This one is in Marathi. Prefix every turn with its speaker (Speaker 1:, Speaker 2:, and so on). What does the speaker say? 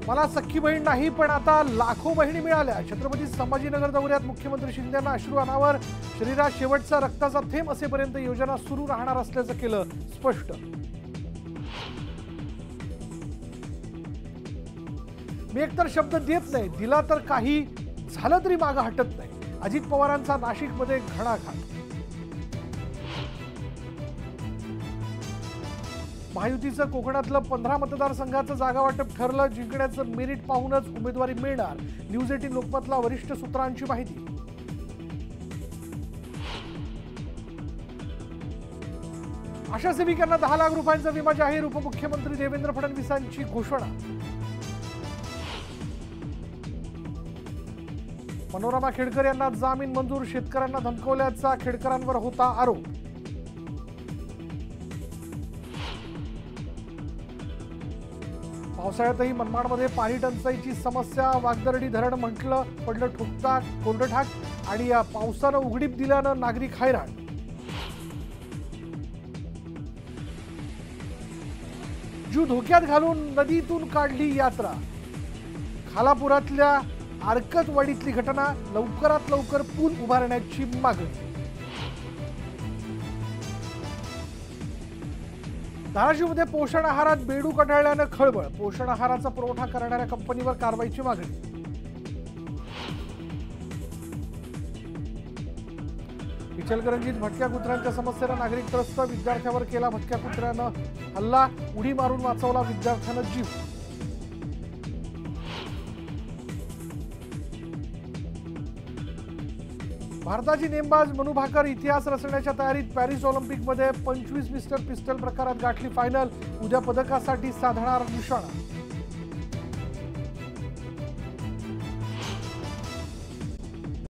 Speaker 1: मला सख्खी बहीण नाही पण आता लाखो बहिणी मिळाल्या। छत्रपती संभाजीनगर दौऱ्यात मुख्यमंत्री शिंदेंना अश्रू अनावर। शरीरात शेवटचा रक्ताचा थेंब असेपर्यंत योजना सुरू राहणार असल्याचं केलं स्पष्ट। मी एकतर शब्द देत नाही, दिला तर काही झालं तरी मागे हटत नाही। अजित पवारांचा नाशिकमध्ये घणाघात। महायुतीचं कोकणातलं 15 मतदारसंघाचं जागा वाटप ठरलं। जिंकण्याचं मेरिट पाहूनच उमेदवारी मिळणार। न्यूज 18 लोकमतला वरिष्ठ सूत्रांची माहिती। आशा सेविकांना 10 लाख रुपयांचा विमा जाहीर। उपमुख्यमंत्री देवेंद्र फडणवीसांची घोषणा। मनोरमा खेडकर यांना जामीन मंजूर। शेतकऱ्यांना धमकवल्याचा खेडकरांवर होता आरोप। पावसाळ्यातही मनमाडमध्ये पाणी टंचाईची समस्या। वागदरडी धरण पडलं कोंडठाक आणि या पावसानं उघडीप दिल्यानं नागरिक हैराण। जीव धोक्यात घालून नदीतून काढली यात्रा। खालापुरातल्या आरकतवाडीतली घटना। लवकरात लवकर पूल उभारण्याची मागणी। धाराशिवमध्ये पोषण आहारात बेडूक आढळल्यानं खळबळ। पोषण आहाराचा पुरवठा करणाऱ्या कंपनीवर कारवाईची मागणी। इचलकरंजीत भटक्या कुत्र्यांच्या समस्येला नागरिक त्रस्त। विद्यार्थ्यावर केला भटक्या कुत्र्यानं हल्ला। उडी मारून वाचवला विद्यार्थ्यानं जीव। भारताची नेमबाज मनू भाकर इतिहास रचण्याच्या तयारीत। पॅरिस ऑलिम्पिकमध्ये 25 मिस्टर पिस्टल प्रकारात गाठली फायनल। उद्या पदकासाठी साधणार निशाणा।